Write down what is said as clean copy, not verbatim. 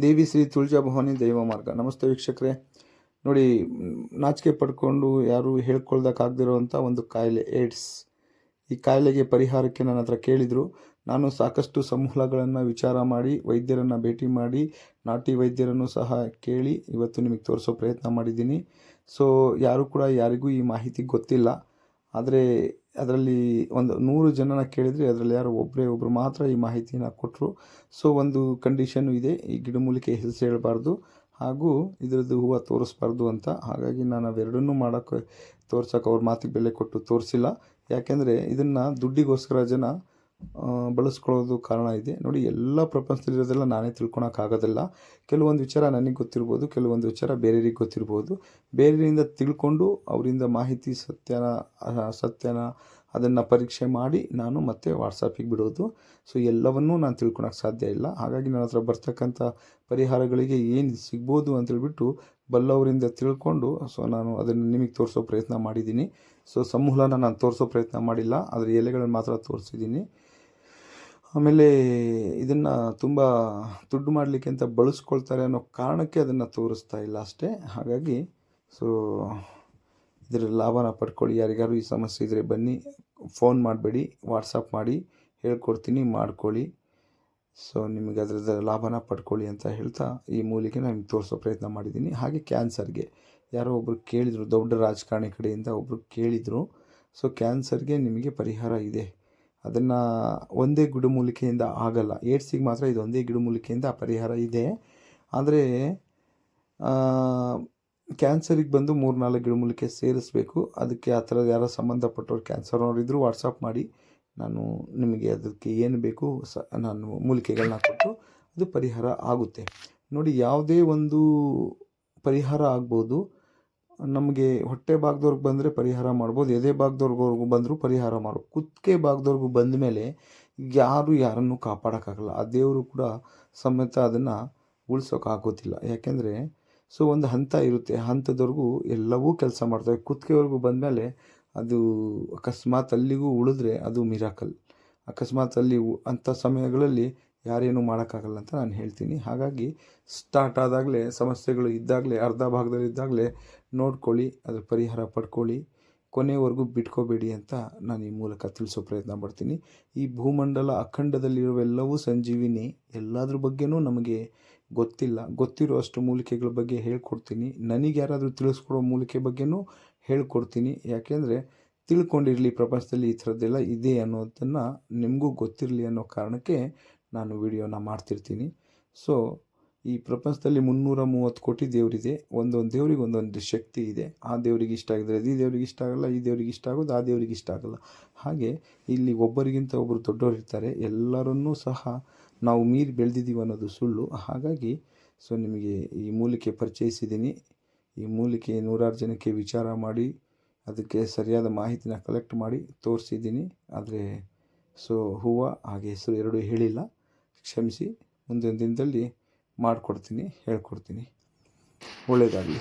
ದೇವಿ ಶ್ರೀ ತುಳಜಾ ಭವಾನಿ ದೈವ ಮಾರ್ಗ. ನಮಸ್ತೆ ವೀಕ್ಷಕರೇ. ನೋಡಿ, ನಾಚಿಕೆ ಪಡ್ಕೊಂಡು ಯಾರು ಹೇಳ್ಕೊಳ್ದಕ್ಕಾಗದಿರೋವಂಥ ಒಂದು ಕಾಯಿಲೆ ಏಡ್ಸ್. ಈ ಕಾಯಿಲೆಗೆ ಪರಿಹಾರಕ್ಕೆ ನನ್ನ ಹತ್ರ ಕೇಳಿದರು. ನಾನು ಸಾಕಷ್ಟು ಸಂಮೂಲಗಳನ್ನು ವಿಚಾರ ಮಾಡಿ, ವೈದ್ಯರನ್ನು ಭೇಟಿ ಮಾಡಿ, ನಾಟಿ ವೈದ್ಯರನ್ನು ಸಹ ಕೇಳಿ ಇವತ್ತು ನಿಮಗೆ ತೋರಿಸೋ ಪ್ರಯತ್ನ ಮಾಡಿದ್ದೀನಿ. ಸೊ ಯಾರು ಕೂಡ ಯಾರಿಗೂ ಈ ಮಾಹಿತಿ ಗೊತ್ತಿಲ್ಲ. ಆದರೆ ಅದರಲ್ಲಿ ಒಂದು 100 ಜನನ ಕೇಳಿದರೆ ಅದರಲ್ಲಿ ಯಾರೋ ಒಬ್ಬರು ಮಾತ್ರ ಈ ಮಾಹಿತಿನ ಕೊಟ್ಟರು. ಸೊ ಒಂದು ಕಂಡೀಷನ್ನು ಇದೆ, ಈ ಗಿಡಮೂಲಿಕೆ ಹೆಸರು ಹೇಳಬಾರ್ದು ಹಾಗೂ ಇದರದ್ದು ಹೂವು ತೋರಿಸ್ಬಾರ್ದು ಅಂತ. ಹಾಗಾಗಿ ನಾನು ಅವೆರಡನ್ನೂ ತೋರ್ಸೋಕೆ ಅವ್ರ ಮಾತಿಗೆ ಬೆಲೆ ಕೊಟ್ಟು ತೋರಿಸಿಲ್ಲ. ಯಾಕೆಂದರೆ ಇದನ್ನು ದುಡ್ಡಿಗೋಸ್ಕರ ಜನ ಬಳಸ್ಕೊಳ್ಳೋದು ಕಾರಣ ಇದೆ. ನೋಡಿ, ಎಲ್ಲ ಪ್ರಪಂಚದಲ್ಲಿರೋದೆಲ್ಲ ನಾನೇ ತಿಳ್ಕೊಳಕ್ಕಾಗೋದಿಲ್ಲ. ಕೆಲವೊಂದು ವಿಚಾರ ನನಗೆ ಗೊತ್ತಿರ್ಬೋದು, ಕೆಲವೊಂದು ವಿಚಾರ ಬೇರೆಯವ್ರಿಗೆ ಗೊತ್ತಿರ್ಬೋದು. ಬೇರೆಯವರಿಂದ ತಿಳ್ಕೊಂಡು ಅವರಿಂದ ಮಾಹಿತಿ ಸತ್ಯನ ಅದನ್ನು ಪರೀಕ್ಷೆ ಮಾಡಿ ನಾನು ಮತ್ತೆ ವಾಟ್ಸಪ್ಪಿಗೆ ಬಿಡೋದು. ಸೊ ಎಲ್ಲವನ್ನೂ ನಾನು ತಿಳ್ಕೊಳಕ್ಕೆ ಸಾಧ್ಯ ಇಲ್ಲ. ಹಾಗಾಗಿ ನನ್ನ ಹತ್ರ ಬರ್ತಕ್ಕಂಥ ಪರಿಹಾರಗಳಿಗೆ ಏನು ಸಿಗ್ಬೋದು ಅಂತೇಳ್ಬಿಟ್ಟು ಬಲ್ಲವರಿಂದ ತಿಳ್ಕೊಂಡು ಸೊ ನಾನು ಅದನ್ನು ನಿಮಗೆ ತೋರಿಸೋ ಪ್ರಯತ್ನ ಮಾಡಿದ್ದೀನಿ. ಸೊ ಸಮೂಲನ ನಾನು ತೋರಿಸೋ ಪ್ರಯತ್ನ ಮಾಡಿಲ್ಲ, ಅದರ ಎಲೆಗಳನ್ನು ಮಾತ್ರ ತೋರಿಸಿದ್ದೀನಿ. ಆಮೇಲೆ ಇದನ್ನು ತುಂಬ ದುಡ್ಡು ಮಾಡಲಿಕ್ಕೆ ಅಂತ ಬಳಸ್ಕೊಳ್ತಾರೆ ಅನ್ನೋ ಕಾರಣಕ್ಕೆ ಅದನ್ನು ತೋರಿಸ್ತಾ ಇಲ್ಲ ಅಷ್ಟೇ. ಹಾಗಾಗಿ ಸೊ ಇದರ ಲಾಭನ ಪಡ್ಕೊಳ್ಳಿ. ಯಾರಿಗಾರು ಈ ಸಮಸ್ಯೆ ಇದ್ದರೆ ಬನ್ನಿ, ಫೋನ್ ಮಾಡಬೇಡಿ, ವಾಟ್ಸಪ್ ಮಾಡಿ ಹೇಳ್ಕೊಡ್ತೀನಿ, ಮಾಡ್ಕೊಳ್ಳಿ. ಸೊ ನಿಮಗೆ ಅದರದ ಲಾಭನ ಪಡ್ಕೊಳ್ಳಿ ಅಂತ ಹೇಳ್ತಾ ಈ ಮೂಲಿಕೆ ನಿಮ್ಗೆ ತೋರಿಸೋ ಪ್ರಯತ್ನ ಮಾಡಿದ್ದೀನಿ. ಹಾಗೆ ಕ್ಯಾನ್ಸರ್ಗೆ ಯಾರೋ ಒಬ್ಬರು ಕೇಳಿದರು, ದೊಡ್ಡ ರಾಜಕಾರಣಿ ಕಡೆಯಿಂದ ಒಬ್ಬರು ಕೇಳಿದರು. ಸೊ ಕ್ಯಾನ್ಸರ್ಗೆ ನಿಮಗೆ ಪರಿಹಾರ ಇದೆ. ಅದನ್ನು ಒಂದೇ ಗಿಡಮೂಲಿಕೆಯಿಂದ ಆಗಲ್ಲ. ಏಡ್ಸಿಗೆ ಮಾತ್ರ ಇದು ಒಂದೇ ಗಿಡಮೂಲಿಕೆಯಿಂದ ಪರಿಹಾರ ಇದೆ. ಆದರೆ ಕ್ಯಾನ್ಸರಿಗೆ ಬಂದು 3-4 ಗಿಡಮೂಲಿಕೆ ಸೇರಿಸಬೇಕು. ಅದಕ್ಕೆ ಆ ಥರದ ಯಾರೋ ಸಂಬಂಧಪಟ್ಟವ್ರು ಕ್ಯಾನ್ಸರ್ನವರಿದ್ದರೂ ವಾಟ್ಸಪ್ ಮಾಡಿ, ನಾನು ನಿಮಗೆ ಅದಕ್ಕೆ ಏನು ಬೇಕು ನಾನು ಮೂಲಿಕೆಗಳನ್ನ ಕೊಟ್ಟು ಅದು ಪರಿಹಾರ ಆಗುತ್ತೆ. ನೋಡಿ, ಯಾವುದೇ ಒಂದು ಪರಿಹಾರ ಆಗ್ಬೋದು. ನಮಗೆ ಹೊಟ್ಟೆ ಭಾಗದವ್ರಿಗೆ ಬಂದರೆ ಪರಿಹಾರ ಮಾಡ್ಬೋದು, ಎದೆ ಭಾಗದವ್ರಿಗೂ ಬಂದರೂ ಪರಿಹಾರ ಮಾಡ್ಬೋದು. ಕುತ್ತಿಗೆ ಭಾಗದವ್ರಿಗೂ ಬಂದ ಮೇಲೆ ಯಾರು ಯಾರನ್ನು ಕಾಪಾಡೋಕ್ಕಾಗಲ್ಲ. ಆ ದೇವರು ಕೂಡ ಸಮೇತ ಅದನ್ನು ಉಳಿಸೋಕ್ಕಾಗೋದಿಲ್ಲ. ಯಾಕೆಂದರೆ ಸೊ ಒಂದು ಹಂತ ಇರುತ್ತೆ, ಹಂತದವರೆಗೂ ಎಲ್ಲವೂ ಕೆಲಸ ಮಾಡ್ತವೆ. ಕುತ್ತಿಗೆವರೆಗೂ ಬಂದಮೇಲೆ ಅದು ಅಕಸ್ಮಾತ್ ಅಲ್ಲಿಗೂ ಉಳಿದ್ರೆ ಅದು ಮಿರಾಕಲ್. ಅಕಸ್ಮಾತ್ ಅಲ್ಲಿ ಅಂಥ ಸಮಯಗಳಲ್ಲಿ ಯಾರೇನು ಮಾಡೋಕ್ಕಾಗಲ್ಲ ಅಂತ ನಾನು ಹೇಳ್ತೀನಿ. ಹಾಗಾಗಿ ಸ್ಟಾರ್ಟ್ ಆದಾಗಲೇ, ಸಮಸ್ಯೆಗಳು ಇದ್ದಾಗಲೇ, ಅರ್ಧ ಭಾಗದಲ್ಲಿ ಇದ್ದಾಗಲೇ ನೋಡ್ಕೊಳ್ಳಿ, ಅದ್ರ ಪರಿಹಾರ ಪಡ್ಕೊಳ್ಳಿ, ಕೊನೆವರೆಗೂ ಬಿಟ್ಕೋಬೇಡಿ ಅಂತ ನಾನು ಈ ಮೂಲಕ ತಿಳಿಸೋ ಪ್ರಯತ್ನ ಪಡ್ತೀನಿ. ಈ ಭೂಮಂಡಲ ಅಖಂಡದಲ್ಲಿರುವೆಲ್ಲವೂ ಸಂಜೀವಿನಿ. ಎಲ್ಲದ್ರ ಬಗ್ಗೆನೂ ನಮಗೆ ಗೊತ್ತಿಲ್ಲ. ಗೊತ್ತಿರೋ ಅಷ್ಟು ಮೂಲಿಕೆಗಳ ಬಗ್ಗೆ ಹೇಳ್ಕೊಡ್ತೀನಿ. ನನಗೆ ಯಾರಾದರೂ ತಿಳಿಸ್ಕೊಡೋ ಮೂಲಿಕೆ ಬಗ್ಗೆನೂ ಹೇಳ್ಕೊಡ್ತೀನಿ. ಯಾಕೆಂದರೆ ತಿಳ್ಕೊಂಡಿರಲಿ, ಪ್ರಪಂಚದಲ್ಲಿ ಈ ಥರದ್ದೆಲ್ಲ ಇದೆ ಅನ್ನೋದನ್ನು ನಿಮಗೂ ಗೊತ್ತಿರಲಿ ಅನ್ನೋ ಕಾರಣಕ್ಕೆ ನಾನು ವಿಡಿಯೋನ ಮಾಡ್ತಿರ್ತೀನಿ. ಸೊ ಈ ಪ್ರಪಂಚದಲ್ಲಿ 330 ಕೋಟಿ ದೇವರಿದೆ. ಒಂದೊಂದು ದೇವ್ರಿಗೆ ಒಂದೊಂದು ಶಕ್ತಿ ಇದೆ. ಆ ದೇವ್ರಿಗೆ ಇಷ್ಟ ಆಗಿದ್ರೆ ಈ ದೇವ್ರಿಗೆ ಇಷ್ಟ ಆಗಲ್ಲ, ಈ ದೇವ್ರಿಗೆ ಇಷ್ಟ ಆಗೋದು ಆ ದೇವ್ರಿಗೆ ಇಷ್ಟ ಆಗಲ್ಲ. ಹಾಗೆ ಇಲ್ಲಿ ಒಬ್ಬರಿಗಿಂತ ಒಬ್ಬರು ದೊಡ್ಡವರು ಇರ್ತಾರೆ. ಎಲ್ಲರನ್ನೂ ಸಹ ನಾವು ಮೀರಿ ಬೆಳೆದಿದ್ದೀವಿ ಅನ್ನೋದು ಸುಳ್ಳು. ಹಾಗಾಗಿ ಸೊ ನಿಮಗೆ ಈ ಮೂಲಿಕೆ ಪರಿಚಯಿಸಿದ್ದೀನಿ. ಈ ಮೂಲಿಕೆ 100 ಜನಕ್ಕೆ ವಿಚಾರ ಮಾಡಿ ಅದಕ್ಕೆ ಸರಿಯಾದ ಮಾಹಿತಿನ ಕಲೆಕ್ಟ್ ಮಾಡಿ ತೋರಿಸಿದ್ದೀನಿ. ಆದರೆ ಸೊ ಹೂವು ಹಾಗೆ ಹೆಸರು ಎರಡೂ ಹೇಳಿಲ್ಲ, ಕ್ಷಮಿಸಿ. ಮುಂದಿನ ದಿನದಲ್ಲಿ ಮಾಡಿಕೊಡ್ತೀನಿ, ಹೇಳ್ಕೊಡ್ತೀನಿ. ಒಳ್ಳೆಯದಾಗಲಿ.